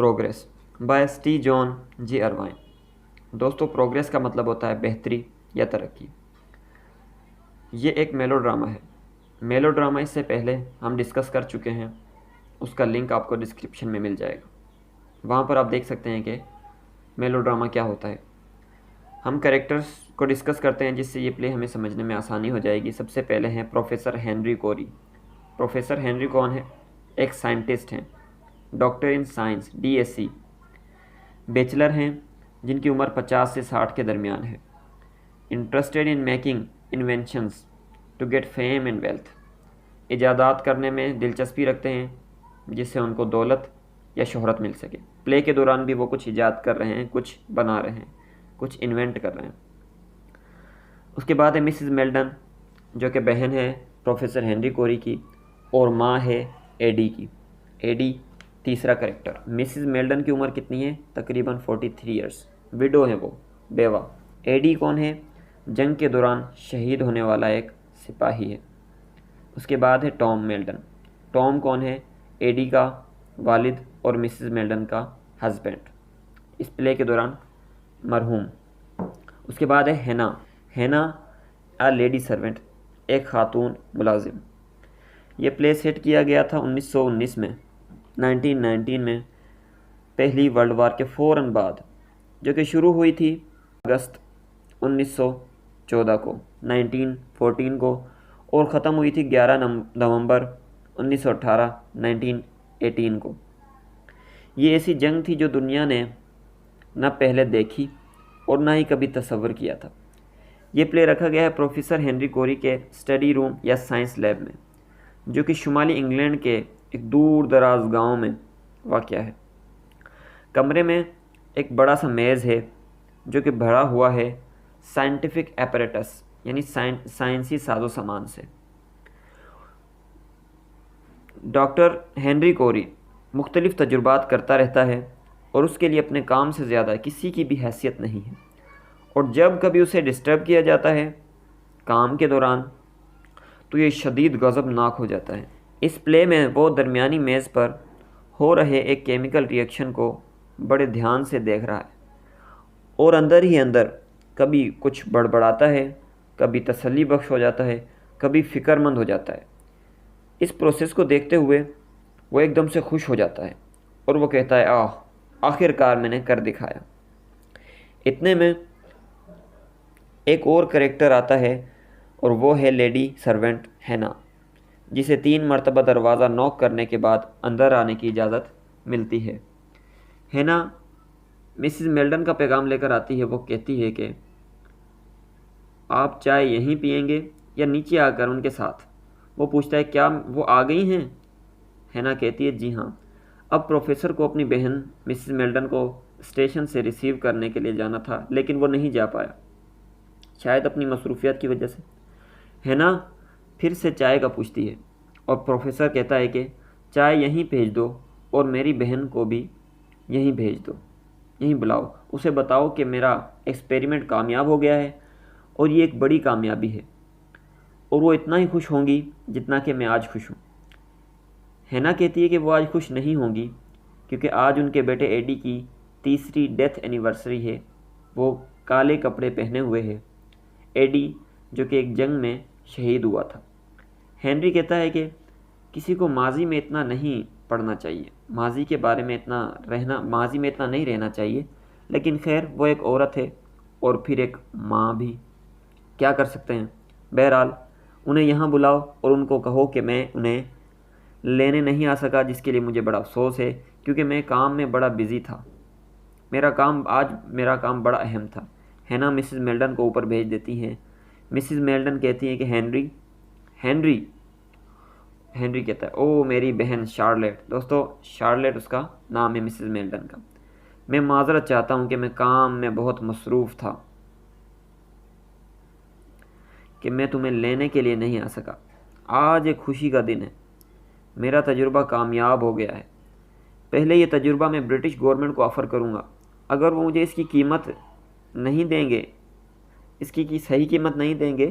Progress by T جان جی اروائن۔ دوستو، progress کا مطلب ہوتا ہے بہتری یا ترقی۔ یہ ایک میلو ڈرامہ ہے۔ میلو ڈرامہ اس سے پہلے ہم ڈسکس کر چکے ہیں، اس کا لنک آپ کو ڈسکرپشن میں مل جائے گا۔ وہاں پر آپ دیکھ سکتے ہیں کہ میلو ڈرامہ کیا ہوتا ہے۔ ہم کریکٹرز کو ڈسکس کرتے ہیں جس سے یہ پلے ہمیں سمجھنے میں آسانی ہو جائے گی۔ سب سے پہلے ہیں professor Henry Corey. Professor Henry کون ہے؟ ایک سائنٹسٹ ہیں، doctor in science D S C, bachelor ہیں جن کی عمر 50 سے 60 کے درمیان ہے۔ Interested in making inventions to get fame and wealth, ایجادات کرنے میں دلچسپی رکھتے ہیں جس سے ان کو دولت یا شہرت مل سکے۔ پلے کے دوران بھی وہ کچھ ایجاد کر رہے ہیں، کچھ بنا رہے ہیں، کچھ انوینٹ کر رہے ہیں۔ اس کے بعد ہے مسز میلڈن، جو کہ بہن ہے پروفیسر ہنری کوری کی اور ماں ہے ایڈی کی۔ ایڈی تیسرا کریکٹر۔ مسز میلڈن کی عمر کتنی ہے؟ تقریباً 43 ایئرس، ویڈو ہے، وہ بیوہ۔ ایڈی کون ہے؟ جنگ کے دوران شہید ہونے والا ایک سپاہی ہے۔ اس کے بعد ہے ٹام میلڈن۔ ٹام کون ہے؟ ایڈی کا والد اور مسز میلڈن کا ہسبینڈ، اس پلے کے دوران مرحوم۔ اس کے بعد ہے ہینا۔ ہینا اے لیڈی سرونٹ، ایک خاتون ملازم۔ یہ پلے سیٹ کیا گیا تھا 1919 میں، 1919 میں، پہلی ورلڈ وار کے فوراً بعد، جو کہ شروع ہوئی تھی اگست 1914 کو، 1914 کو، اور ختم ہوئی تھی 11 نومبر 1918، 1918 کو۔ یہ ایسی جنگ تھی جو دنیا نے نہ پہلے دیکھی اور نہ ہی کبھی تصور کیا تھا۔ یہ پلے رکھا گیا ہے پروفیسر ہنری کوری کے اسٹڈی روم یا سائنس لیب میں، جو کہ شمالی انگلینڈ کے ایک دور دراز گاؤں میں واقع ہے۔ کمرے میں ایک بڑا سا میز ہے جو کہ بھرا ہوا ہے سائنٹیفک ایپریٹس، یعنی سائنسی ساز و سامان سے۔ ڈاکٹر ہنری کوری مختلف تجربات کرتا رہتا ہے اور اس کے لیے اپنے کام سے زیادہ کسی کی بھی حیثیت نہیں ہے، اور جب کبھی اسے ڈسٹرب کیا جاتا ہے کام کے دوران تو یہ شدید غضبناک ہو جاتا ہے۔ اس پلے میں وہ درمیانی میز پر ہو رہے ایک کیمیکل ریئیکشن کو بڑے دھیان سے دیکھ رہا ہے اور اندر ہی اندر کبھی کچھ بڑبڑاتا ہے، کبھی تسلی بخش ہو جاتا ہے، کبھی فکر مند ہو جاتا ہے۔ اس پروسیس کو دیکھتے ہوئے وہ ایک دم سے خوش ہو جاتا ہے اور وہ کہتا ہے، آخر کار میں نے کر دکھایا۔ اتنے میں ایک اور کریکٹر آتا ہے اور وہ ہے لیڈی سرونٹ ہینا، جسے 3 مرتبہ دروازہ نوک کرنے کے بعد اندر آنے کی اجازت ملتی ہے۔ ہینا مسز میلڈن کا پیغام لے کر آتی ہے۔ وہ کہتی ہے کہ آپ چائے یہیں پئیں گے یا نیچے آ کر ان کے ساتھ؟ وہ پوچھتا ہے، کیا وہ آ گئی ہیں؟ ہینا کہتی ہے، جی ہاں۔ اب پروفیسر کو اپنی بہن مسز میلڈن کو اسٹیشن سے ریسیو کرنے کے لیے جانا تھا، لیکن وہ نہیں جا پایا، شاید اپنی مصروفیات کی وجہ سے۔ ہینا پھر سے چائے کا پوچھتی ہے اور پروفیسر کہتا ہے کہ چائے یہیں بھیج دو اور میری بہن کو بھی یہیں بھیج دو، یہیں بلاؤ، اسے بتاؤ کہ میرا ایکسپیریمنٹ کامیاب ہو گیا ہے اور یہ ایک بڑی کامیابی ہے، اور وہ اتنا ہی خوش ہوں گی جتنا کہ میں آج خوش ہوں۔ ہینا کہتی ہے کہ وہ آج خوش نہیں ہوں گی کیونکہ آج ان کے بیٹے ایڈی کی 3ری ڈیتھ اینیورسری ہے۔ وہ کالے کپڑے پہنے ہوئے ہے، ایڈی جو کہ ایک جنگ میں شہید ہوا تھا۔ ہنری کہتا ہے کہ کسی کو ماضی میں اتنا نہیں پڑھنا چاہیے، ماضی میں اتنا نہیں رہنا چاہیے، لیکن خیر وہ ایک عورت ہے اور پھر ایک ماں بھی، کیا کر سکتے ہیں۔ بہرحال انہیں یہاں بلاؤ اور ان کو کہو کہ میں انہیں لینے نہیں آ سکا، جس کے لیے مجھے بڑا افسوس ہے کیونکہ میں کام میں بڑا بزی تھا، میرا کام بڑا اہم تھا۔ ہینا مسز میلڈن کو اوپر بھیج دیتی ہیں۔ مسز میلڈن کہتی ہیں کہ ہنری کہتا ہے، او میری بہن شارلیٹ۔ دوستو، شارلیٹ اس کا نام ہے مسز میلڈن کا۔ میں معذرت چاہتا ہوں کہ میں کام میں بہت مصروف تھا کہ میں تمہیں لینے کے لیے نہیں آ سکا۔ آج ایک خوشی کا دن ہے، میرا تجربہ کامیاب ہو گیا ہے۔ پہلے یہ تجربہ میں برٹش گورنمنٹ کو آفر کروں گا، اگر وہ مجھے اس کی قیمت نہیں دیں گے، اس کی صحیح قیمت نہیں دیں گے،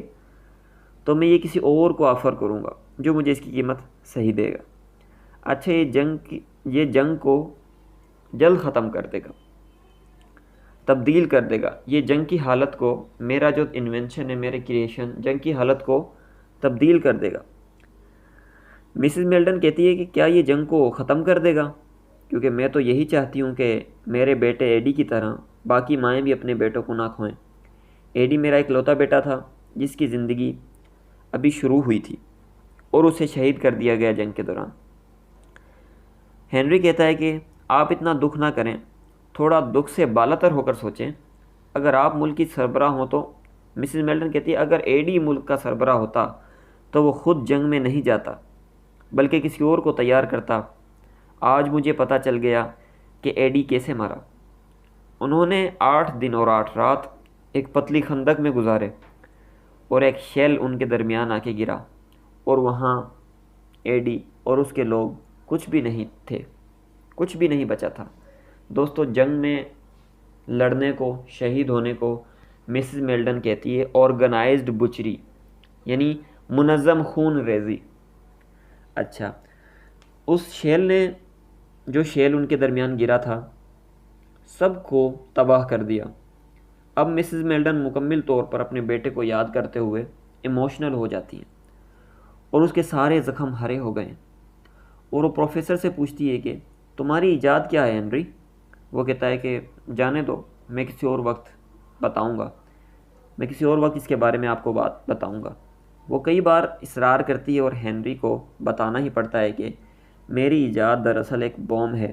تو میں یہ کسی اور کو آفر کروں گا جو مجھے اس کی قیمت صحیح دے گا۔ اچھا، یہ جنگ کو جلد ختم کر دے گا، تبدیل کر دے گا۔ یہ جنگ کی حالت کو، میرا جو انوینشن ہے، میرے کریشن، جنگ کی حالت کو تبدیل کر دے گا۔ مسز میلڈن کہتی ہے کہ کیا یہ جنگ کو ختم کر دے گا؟ کیونکہ میں تو یہی چاہتی ہوں کہ میرے بیٹے ایڈی کی طرح باقی مائیں بھی اپنے بیٹوں کو نہ کھوئیں۔ ایڈی میرا اکلوتا بیٹا تھا جس کی زندگی ابھی شروع ہوئی تھی اور اسے شہید کر دیا گیا جنگ کے دوران۔ ہنری کہتا ہے کہ آپ اتنا دکھ نہ کریں، تھوڑا دکھ سے بالاتر ہو کر سوچیں۔ اگر آپ ملک کی سربراہ ہوں تو، مسز میلڈن کہتی ہے، اگر ایڈی ملک کا سربراہ ہوتا تو وہ خود جنگ میں نہیں جاتا بلکہ کسی اور کو تیار کرتا۔ آج مجھے پتہ چل گیا کہ ایڈی کیسے مرا۔ انہوں نے 8 دن اور 8 رات ایک پتلی خندق میں گزارے اور ایک شیل ان کے درمیان آ کے گرا، اور وہاں ایڈی اور اس کے لوگ کچھ بھی نہیں تھے، کچھ بھی نہیں بچا تھا۔ دوستو، جنگ میں لڑنے کو، شہید ہونے کو مسز میلڈن کہتی ہے آرگنائزڈ بچری، یعنی منظم خون ریزی۔ اچھا، اس شیل نے، جو شیل ان کے درمیان گرا تھا، سب کو تباہ کر دیا۔ اب مسز میلڈن مکمل طور پر اپنے بیٹے کو یاد کرتے ہوئے ایموشنل ہو جاتی ہیں اور اس کے سارے زخم ہرے ہو گئے، اور وہ پروفیسر سے پوچھتی ہے کہ تمہاری ایجاد کیا ہے ہنری؟ وہ کہتا ہے کہ جانے دو، میں کسی اور وقت بتاؤں گا، میں کسی اور وقت اس کے بارے میں آپ کو بات بتاؤں گا۔ وہ کئی بار اصرار کرتی ہے اور ہنری کو بتانا ہی پڑتا ہے کہ میری ایجاد دراصل ایک بوم ہے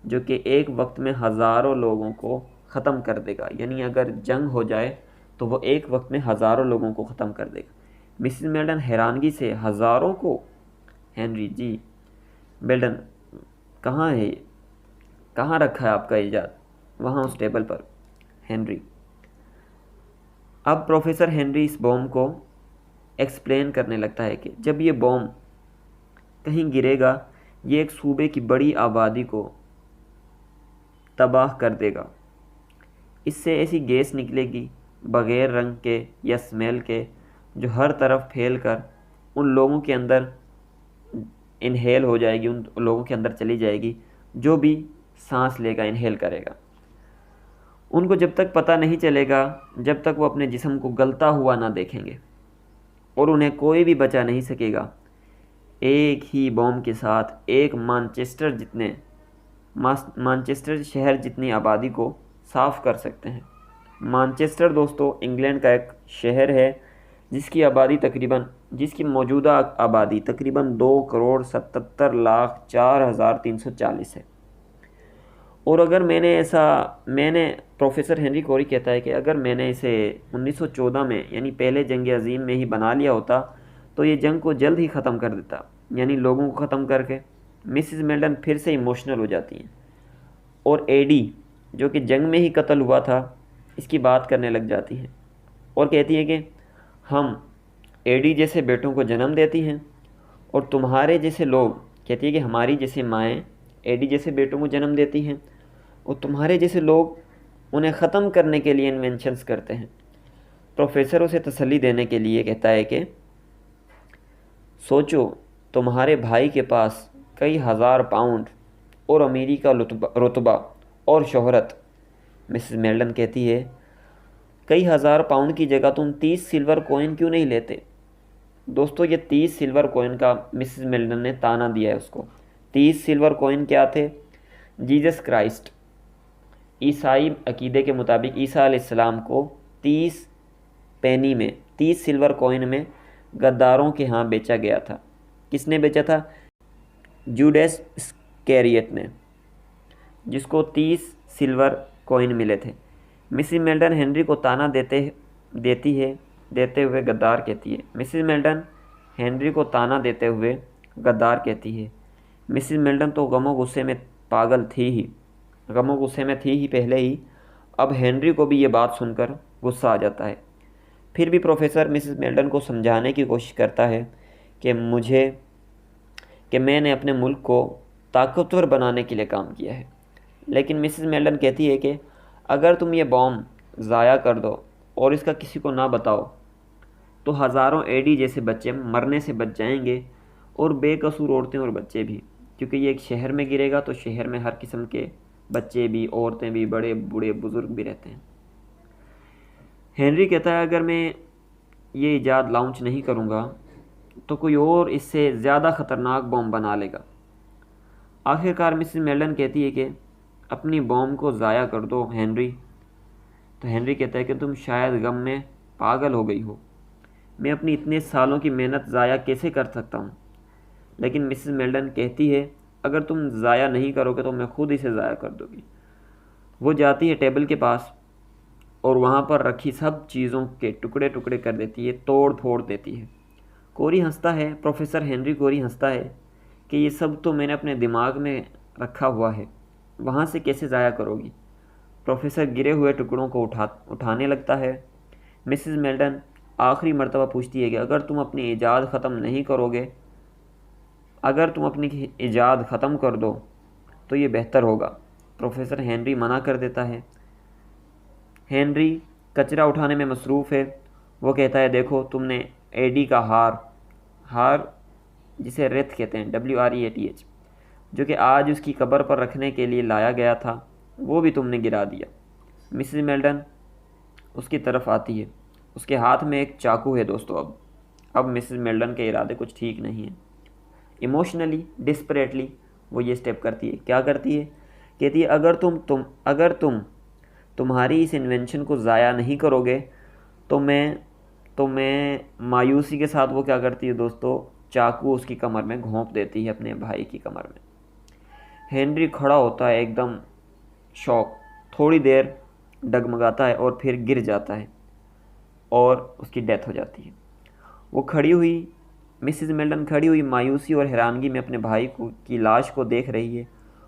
جو کہ ایک وقت میں ہزاروں لوگوں کو ختم کر دے گا، یعنی اگر جنگ ہو جائے تو وہ ایک وقت میں ہزاروں لوگوں کو ختم کر دے گا۔ مسز میلڈن حیرانگی سے، ہزاروں کو؟ ہنری، جی میلڈن، کہاں ہے یہ؟ کہاں رکھا ہے آپ کا ایجاد؟ وہاں اس ٹیبل پر۔ ہنری، اب پروفیسر ہنری اس بوم کو ایکسپلین کرنے لگتا ہے کہ جب یہ بوم کہیں گرے گا، یہ ایک صوبے کی بڑی آبادی کو تباہ کر دے گا۔ اس سے ایسی گیس نکلے گی بغیر رنگ کے یا سمیل کے، جو ہر طرف پھیل کر ان لوگوں کے اندر انہیل ہو جائے گی، ان لوگوں کے اندر چلی جائے گی جو بھی سانس لے گا، انہیل کرے گا۔ ان کو جب تک پتہ نہیں چلے گا، جب تک وہ اپنے جسم کو گلتا ہوا نہ دیکھیں گے، اور انہیں کوئی بھی بچا نہیں سکے گا۔ ایک ہی بوم کے ساتھ ایک مانچسٹر شہر جتنی آبادی کو صاف کر سکتے ہیں۔ مانچسٹر دوستو انگلینڈ کا ایک شہر ہے جس کی موجودہ آبادی تقریباً 2,77,04,340 ہے۔ اور اگر میں نے پروفیسر ہنری کوری کہتا ہے کہ اگر میں نے اسے 1914 میں، یعنی پہلے جنگ عظیم میں ہی بنا لیا ہوتا تو یہ جنگ کو جلد ہی ختم کر دیتا، یعنی لوگوں کو ختم کر کے۔ مسز میلڈن پھر سے ایموشنل ہو جاتی ہیں اور ایڈی جو کہ جنگ میں ہی قتل ہوا تھا اس کی بات کرنے لگ جاتی ہیں اور کہتی ہیں کہ ہم ایڈی جیسے بیٹوں کو جنم دیتی ہیں، اور تمہارے جیسے لوگ، کہتی ہے کہ ہماری جیسے مائیں ایڈی جیسے بیٹوں کو جنم دیتی ہیں، اور تمہارے جیسے لوگ انہیں ختم کرنے کے لیے انوینشنز کرتے ہیں۔ پروفیسر اسے تسلی دینے کے لیے کہتا ہے کہ سوچو، تمہارے بھائی کے پاس کئی ہزار پاؤنڈ اور امیری کا رتبہ اور شہرت۔ مسز میلڈن کہتی ہے کئی ہزار پاؤنڈ کی جگہ تم 30 سلور کوئن کیوں نہیں لیتے؟ دوستو، یہ 30 سلور کوئن کا مسز میلڈن نے تانا دیا ہے اس کو۔ 30 سلور کوئن کیا تھے؟ جیزس کرائسٹ، عیسائی عقیدے کے مطابق عیسیٰ علیہ السلام کو 30 پینی میں، 30 سلور کوئن میں غداروں کے ہاں بیچا گیا تھا۔ کس نے بیچا تھا؟ جوڈیس اسکیریٹ نے، جس کو 30 سلور کوئن ملے تھے۔ مسز میلڈن ہنری کو تانا دیتے ہوئے غدار کہتی ہے۔ مسز میلڈن ہنری کو تانا دیتے ہوئے غدار کہتی ہے۔ مسز میلڈن تو غم و غصے میں پاگل تھی ہی، غم و غصے میں تھی ہی پہلے ہی، اب ہنری کو بھی یہ بات سن کر غصہ آ جاتا ہے۔ پھر بھی پروفیسر مسز میلڈن کو سمجھانے کی کوشش کرتا ہے کہ میں نے اپنے ملک کو طاقتور بنانے کے لیے کام کیا ہے، لیکن مسز میلڈن کہتی ہے کہ اگر تم یہ بوم ضائع کر دو اور اس کا کسی کو نہ بتاؤ تو ہزاروں ایڈی جیسے بچے مرنے سے بچ جائیں گے، اور بے قصور عورتیں اور بچے بھی، کیونکہ یہ ایک شہر میں گرے گا تو شہر میں ہر قسم کے بچے بھی، عورتیں بھی، بڑے بوڑھے بزرگ بھی رہتے ہیں۔ ہنری کہتا ہے اگر میں یہ ایجاد لانچ نہیں کروں گا تو کوئی اور اس سے زیادہ خطرناک بم بنا لے گا۔ آخر کار مسز میلڈن کہتی ہے کہ اپنی بوم کو ضائع کر دو ہنری۔ تو ہنری کہتا ہے کہ تم شاید غم میں پاگل ہو گئی ہو، میں اپنی اتنے سالوں کی محنت ضائع کیسے کر سکتا ہوں؟ لیکن مسز میلڈن کہتی ہے اگر تم ضائع نہیں کرو گے تو میں خود اسے ضائع کر دوں گی۔ وہ جاتی ہے ٹیبل کے پاس اور وہاں پر رکھی سب چیزوں کے ٹکڑے ٹکڑے کر دیتی ہے، توڑ پھوڑ دیتی ہے۔ کوری ہنستا ہے، پروفیسر ہنری کوری ہنستا ہے کہ یہ سب تو میں نے اپنے دماغ میں رکھا ہوا ہے، وہاں سے کیسے ضائع کرو گی؟ پروفیسر گرے ہوئے ٹکڑوں کو اٹھانے لگتا ہے۔ مسز میلڈن آخری مرتبہ پوچھتی ہے کہ اگر تم اپنی ایجاد ختم نہیں کرو گے، اگر تم اپنی ایجاد ختم کر دو تو یہ بہتر ہوگا۔ پروفیسر ہنری منع کر دیتا ہے۔ ہنری کچرا اٹھانے میں مصروف ہے۔ وہ کہتا ہے دیکھو تم نے ایڈی کا ہار جسے ریتھ کہتے ہیں WREATH، جو کہ آج اس کی قبر پر رکھنے کے لیے لایا گیا تھا، وہ بھی تم نے گرا دیا۔ مسز میلڈن اس کی طرف آتی ہے، اس کے ہاتھ میں ایک چاقو ہے دوستو۔ اب مسز میلڈن کے ارادے کچھ ٹھیک نہیں ہیں۔ ایموشنلی ڈسپریٹلی وہ یہ سٹیپ کرتی ہے۔ کیا کرتی ہے؟ کہتی ہے اگر تم تمہاری اس انوینشن کو ضائع نہیں کرو گے تو میں مایوسی کے ساتھ وہ کیا کرتی ہے دوستو، چاقو اس کی کمر میں گھونپ دیتی ہے، اپنے بھائی کی کمر میں۔ ہنری کھڑا ہوتا ہے ایک دم شوق، تھوڑی دیر ڈگمگاتا ہے اور پھر گر جاتا ہے اور اس کی ڈیتھ ہو جاتی ہے۔ وہ مسز میلڈن کھڑی ہوئی مایوسی اور حیرانگی میں اپنے بھائی کی لاش کو دیکھ رہی ہے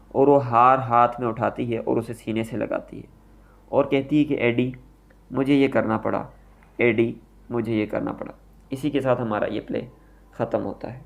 اور وہ ہار ہاتھ میں اٹھاتی ہے اور اسے سینے سے لگاتی ہے اور کہتی ہے کہ ایڈی مجھے یہ کرنا پڑا، ایڈی مجھے یہ کرنا پڑا۔ اسی کے ساتھ ہمارا یہ پلے ختم ہوتا ہے۔